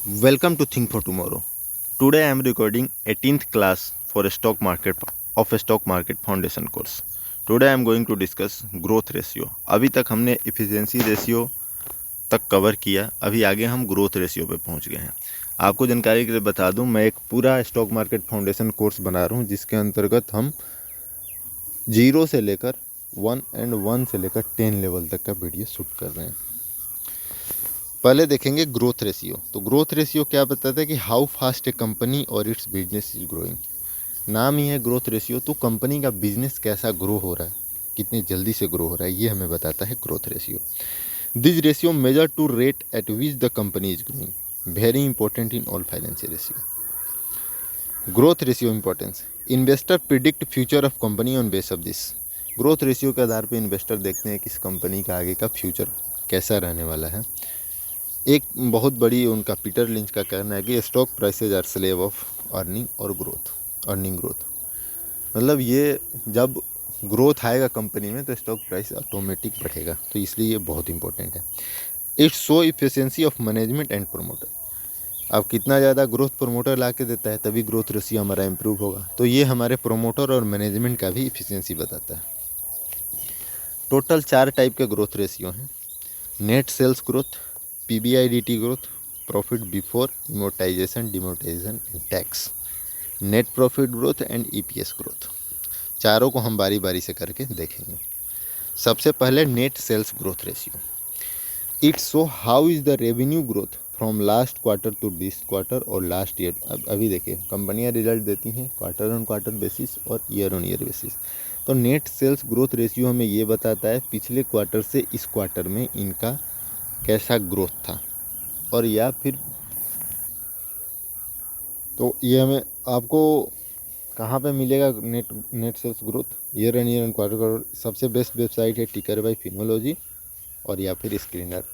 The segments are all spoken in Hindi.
Welcome to Think for Tomorrow. Today I am recording 18th class for a stock market of a stock market foundation course. Today I am going to discuss growth ratio. अभी तक हमने efficiency ratio तक कवर किया, अभी आगे हम ग्रोथ रेशियो पे पहुंच गए हैं। आपको जानकारी के लिए बता दूं, मैं एक पूरा स्टॉक मार्केट फाउंडेशन कोर्स बना रहा हूं जिसके अंतर्गत हम 0 से लेकर 1 एंड 1 से लेकर 10 लेवल तक का वीडियो शूट कर रहे हैं। पहले देखेंगे ग्रोथ रेशियो। तो ग्रोथ रेशियो क्या बताता है कि हाउ फास्ट ए कंपनी और इट्स बिजनेस इज ग्रोइंग। नाम ही है ग्रोथ रेशियो, तो कंपनी का बिजनेस कैसा ग्रो हो रहा है, कितनी जल्दी से ग्रो हो रहा है, ये हमें बताता है growth ratio. This ratio measure to rate at which the company is growing, very important in all financial ratio. Growth ratio importance, investor predict future of company on base of this. Growth ratio के आधार पर इन्वेस्टर देखते हैं कि इस कंपनी का आगे का फ्यूचर कैसा रहने वाला है। एक बहुत बड़ी उनका पीटर लिंच का कहना है कि stock prices are slave of earning growth. मतलब ये जब ग्रोथ आएगा कंपनी में तो स्टॉक प्राइस ऑटोमेटिक बढ़ेगा, तो इसलिए ये बहुत इंपॉर्टेंट है। It's show efficiency of management and promoter. अब कितना ज़्यादा ग्रोथ प्रोमोटर ला के देता है तभी ग्रोथ रेशियो हमारा इम्प्रूव होगा, तो ये हमारे प्रोमोटर और मैनेजमेंट का भी इफिशियंसी बताता है। टोटल 4 टाइप के ग्रोथ रेशियो हैं। Net sales growth, PBIDT growth, profit before amortization depreciation and tax, net profit growth and EPS growth. चारों को हम बारी बारी से करके देखेंगे। सबसे पहले net sales growth ratio. It show how is the revenue growth from last quarter to this quarter और लास्ट ईयर। अब अभी देखिए, कंपनियां रिजल्ट देती हैं क्वार्टर ऑन क्वार्टर बेसिस और ईयर ऑन ईयर बेसिस। तो नेट सेल्स ग्रोथ रेशियो हमें ये बताता है पिछले क्वार्टर से इस क्वार्टर में इनका कैसा ग्रोथ था, और या फिर तो ये हमें आपको कहाँ पे मिलेगा net sales growth, year end quarter. सबसे बेस्ट वेबसाइट है टिकर बाय फिनोलॉजी और या फिर स्क्रीनर।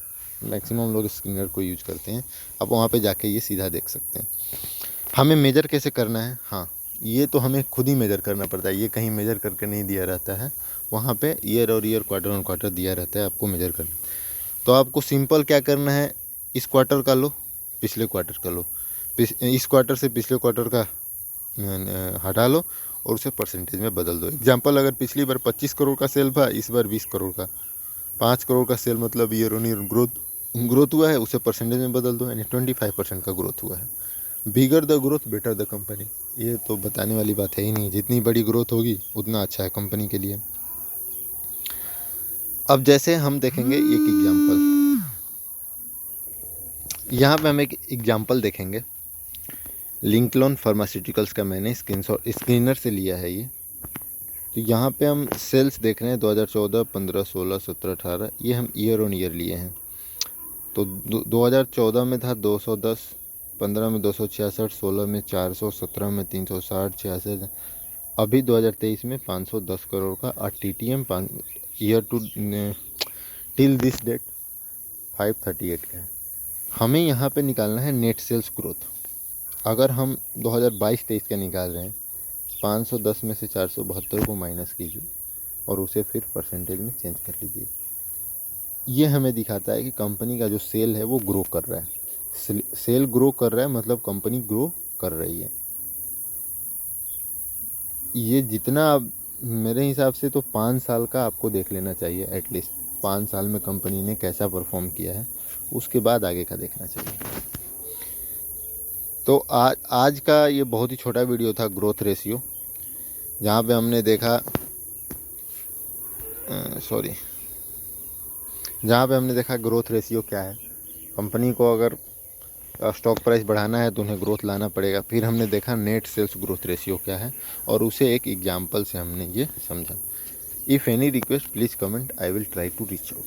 मैक्सिमम लोग स्क्रीनर को यूज करते हैं, आप वहाँ पे जाके ये सीधा देख सकते हैं। हमें मेजर कैसे करना है, हाँ ये तो हमें खुद ही मेजर करना पड़ता है, ये कहीं मेजर करके नहीं दिया रहता है। वहाँ पे ईयर और ईयर क्वार्टर ऑन क्वार्टर दिया रहता है, आपको मेजर करना। तो आपको सिंपल क्या करना है, इस क्वार्टर का लो, पिछले क्वार्टर का लो, इस क्वार्टर से पिछले क्वार्टर का हटा लो और उसे परसेंटेज में बदल दो। एग्जांपल, अगर पिछली बार 25 करोड़ का सेल था, इस बार 20 करोड़ का, 5 करोड़ का सेल मतलब ईयर ऑन ईयर ग्रोथ हुआ है, उसे परसेंटेज में बदल दो, यानी 25% का ग्रोथ हुआ है। Bigger the growth better the company, ये तो बताने वाली बात है ही नहीं, जितनी बड़ी ग्रोथ होगी उतना अच्छा है कंपनी के लिए। अब जैसे हम देखेंगे एक एग्जांपल, यहाँ पे हम एक एग्जांपल देखेंगे। लिंकलॉन फार्मास्यूटिकल्स का मैंने स्क्रीनर से लिया है ये। तो यहाँ पे हम सेल्स देख रहे हैं 2014, 15, 16, 17, 18, ये हम ईयर ऑन ईयर लिए हैं। तो 2014 में था 210, 15 में 266, 16 में 400, 17 में 360, 66, अभी 2023 में 510 करोड़ का। और TTM year to till this date 538 का है। हमें यहाँ पे निकालना है नेट सेल्स ग्रोथ। अगर हम 2022-23 का निकाल रहे हैं, 510 में से 472 को माइनस कीजिए और उसे फिर परसेंटेज में चेंज कर लीजिए। ये हमें दिखाता है कि कंपनी का जो सेल है वो ग्रो कर रहा है। सेल ग्रो कर रहा है मतलब कंपनी ग्रो कर रही है। ये जितना मेरे हिसाब से तो 5 साल का आपको देख लेना चाहिए एटलीस्ट। 5 साल में कंपनी ने कैसा परफॉर्म किया है, उसके बाद आगे का देखना चाहिए। तो आज का ये बहुत ही छोटा वीडियो था ग्रोथ रेशियो, जहाँ पे हमने देखा जहाँ पे हमने देखा ग्रोथ रेशियो क्या है। कंपनी को अगर स्टॉक प्राइस बढ़ाना है तो उन्हें ग्रोथ लाना पड़ेगा। फिर हमने देखा नेट सेल्स ग्रोथ रेशियो क्या है, और उसे एक एग्जांपल से हमने ये समझा। If any request please comment, I will try to reach out.